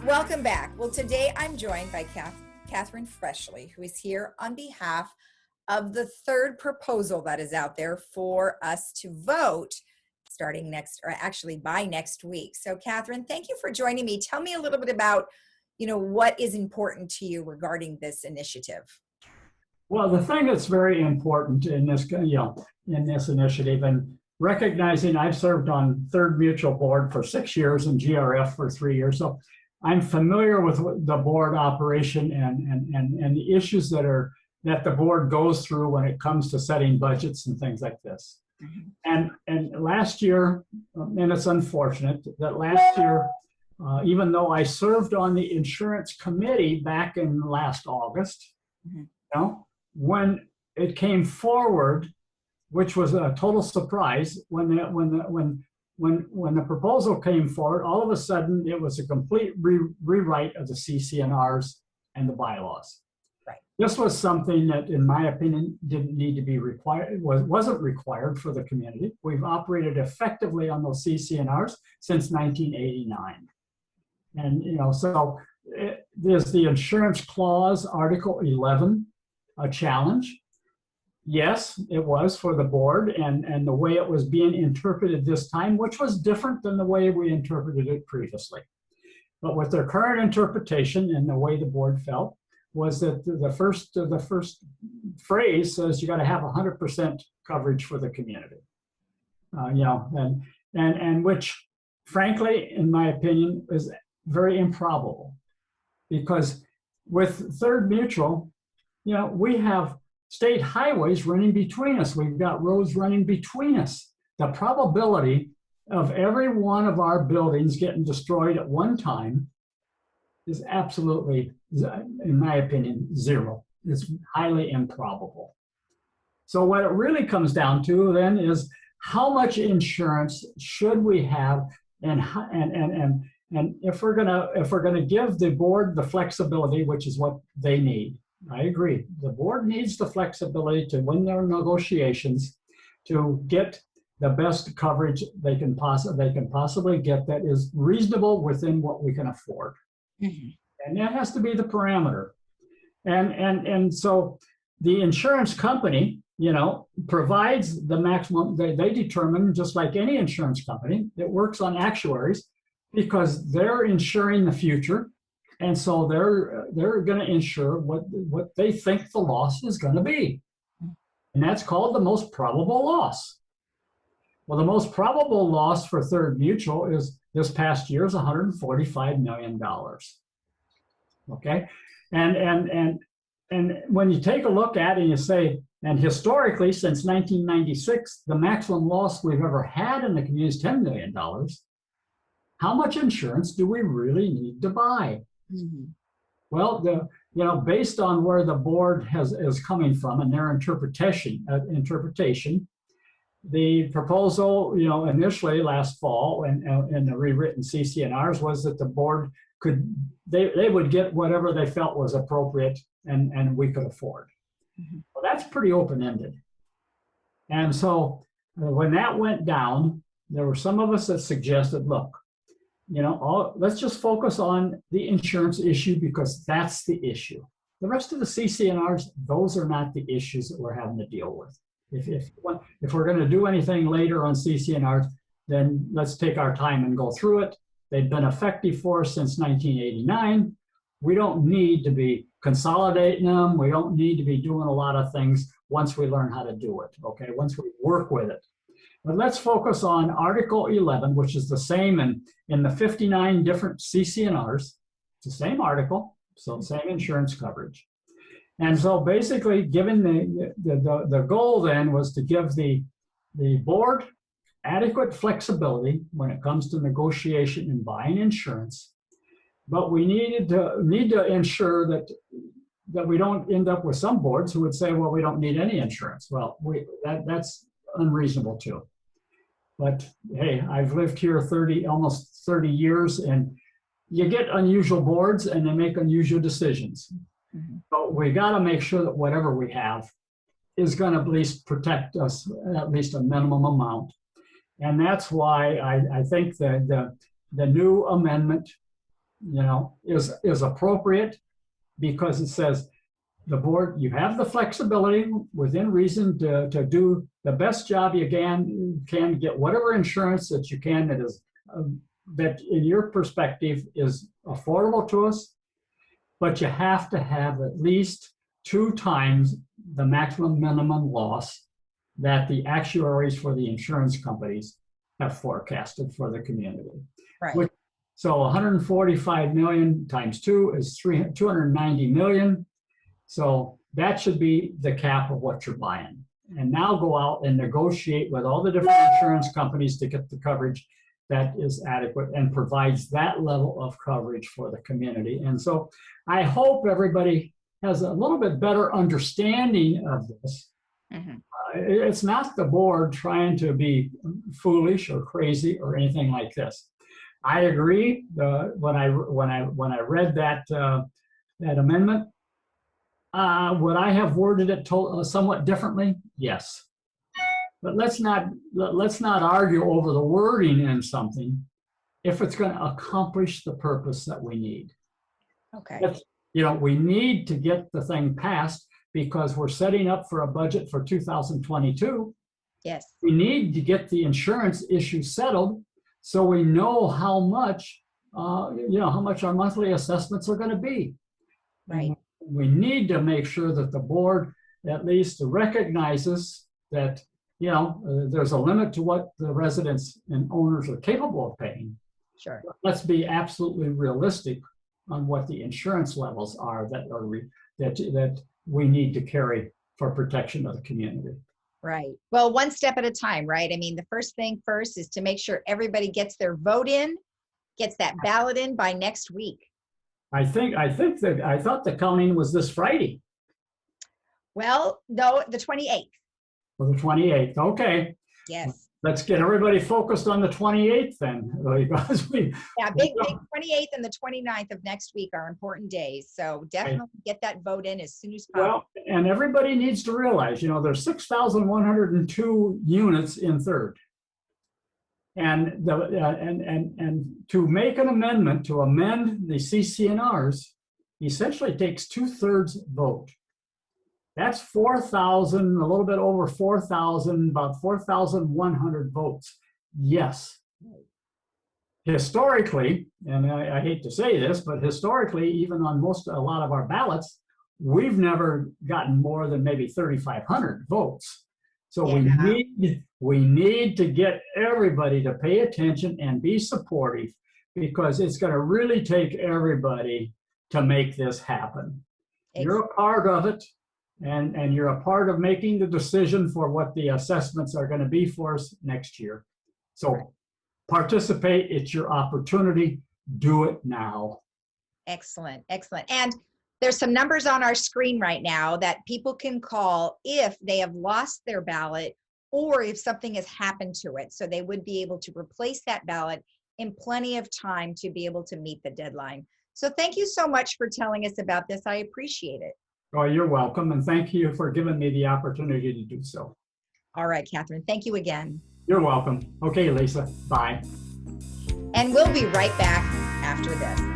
Welcome back. Well, today I'm joined by Catherine Freshley, who is here on behalf of the third proposal that is out there for us to vote starting next, or actually by next week. So Catherine, thank you for joining me. Tell me a little bit about, what is important to you regarding this initiative. Well, the thing that's very important in this, in this initiative, and recognizing I've served on Third Mutual Board for 6 years and GRF for 3 years, so I'm familiar with the board operation and the issues that the board goes through when it comes to setting budgets and things like this. Mm-hmm. And last year, and it's unfortunate that last year, even though I served on the insurance committee back in last August, mm-hmm. When it came forward, which was a total surprise, when the proposal came forward, all of a sudden it was a complete rewrite of the CC&Rs and the bylaws. Right. This was something that, in my opinion, didn't need to be required, wasn't required for the community. We've operated effectively on those CC&Rs since 1989. And, so there's the insurance clause, Article 11, a challenge. Yes, it was for the board and the way it was being interpreted this time, which was different than the way we interpreted it previously. But with their current interpretation and the way the board felt was that the first phrase says you got to have 100% coverage for the community. And which, frankly, in my opinion, is very improbable, because with Third Mutual, we have state highways running between us. We've got roads running between us. The probability of every one of our buildings getting destroyed at one time is absolutely, in my opinion, zero. It's highly improbable. So what it really comes down to then is how much insurance should we have, and if we're gonna give the board the flexibility, which is what they need. I agree. The board needs the flexibility to win their negotiations to get the best coverage they can possibly get that is reasonable within what we can afford. Mm-hmm. And that has to be the parameter. And so the insurance company, provides the maximum. They determine, just like any insurance company, it works on actuaries because they're insuring the future. And so they're going to insure what they think the loss is going to be. And that's called the most probable loss. Well, the most probable loss for Third Mutual is this past year is $145 million. Okay? And when you take a look at it and you say, and historically, since 1996, the maximum loss we've ever had in the community is $10 million. How much insurance do we really need to buy? Mm-hmm. Well, based on where the board is coming from and their interpretation, the proposal, initially last fall and the rewritten CC&Rs was that the board they would get whatever they felt was appropriate and we could afford. Mm-hmm. Well, that's pretty open-ended. And so when that went down, there were some of us that suggested, look, let's just focus on the insurance issue because that's the issue. The rest of the CC&Rs, those are not the issues that we're having to deal with. If we're going to do anything later on CC&Rs, then let's take our time and go through it. They've been effective for us since 1989. We don't need to be consolidating them. We don't need to be doing a lot of things once we learn how to do it, okay? Once we work with it. But let's focus on Article 11, which is the same in the 59 different CC&Rs. It's the same article, so same insurance coverage. And so basically, given the goal then was to give the board adequate flexibility when it comes to negotiation and buying insurance, but we need to ensure that we don't end up with some boards who would say, well, we don't need any insurance. Well, that's unreasonable too. But hey, I've lived here almost 30 years, and you get unusual boards and they make unusual decisions. Mm-hmm. But we got to make sure that whatever we have is going to at least protect us at least a minimum amount. And that's why I think that the new amendment is appropriate, because it says the board, you have the flexibility within reason to do the best job you can get whatever insurance that you can that is that in your perspective is affordable to us, but you have to have at least 2 times the maximum minimum loss that the actuaries for the insurance companies have forecasted for the community. Right. So 145 million times 2 is 290 million. So that should be the cap of what you're buying. And now go out and negotiate with all the different insurance companies to get the coverage that is adequate and provides that level of coverage for the community. And so I hope everybody has a little bit better understanding of this. Mm-hmm. It's not the board trying to be foolish or crazy or anything like this. I agree. When I read that that amendment, would I have worded it somewhat differently? Yes. But let's not argue over the wording in something if it's going to accomplish the purpose that we need. Okay. We need to get the thing passed because we're setting up for a budget for 2022. Yes. We need to get the insurance issue settled so we know how much our monthly assessments are going to be. Right. And we need to make sure that the board at least recognizes that there's a limit to what the residents and owners are capable of paying. Sure. Let's be absolutely realistic on what the insurance levels are that we need to carry for protection of the community. Right. Well, one step at a time, right? I mean, the first thing first is to make sure everybody gets their vote in, gets that ballot in by next week. I thought the counting was this Friday. Well, no, the 28th. Well, the 28th. Okay. Yes. Let's get everybody focused on the 28th then, because big 28th and the 29th of next week are important days. So definitely get that vote in as soon as possible. Well, and everybody needs to realize, there's 6,102 units in third. And to make an amendment to amend the CCNRs essentially takes 2/3 vote. That's 4,000, a little bit over 4,000, about 4,100 votes. Yes. Historically, and I hate to say this, but historically, even on a lot of our ballots, we've never gotten more than maybe 3,500 votes. So we need to get everybody to pay attention and be supportive, because it's going to really take everybody to make this happen. You're a part of it. And you're a part of making the decision for what the assessments are going to be for us next year. So participate. It's your opportunity. Do it now. Excellent. Excellent. And there's some numbers on our screen right now that people can call if they have lost their ballot or if something has happened to it. So they would be able to replace that ballot in plenty of time to be able to meet the deadline. So thank you so much for telling us about this. I appreciate it. Oh, you're welcome. And thank you for giving me the opportunity to do so. All right, Catherine. Thank you again. You're welcome. Okay, Lisa. Bye. And we'll be right back after this.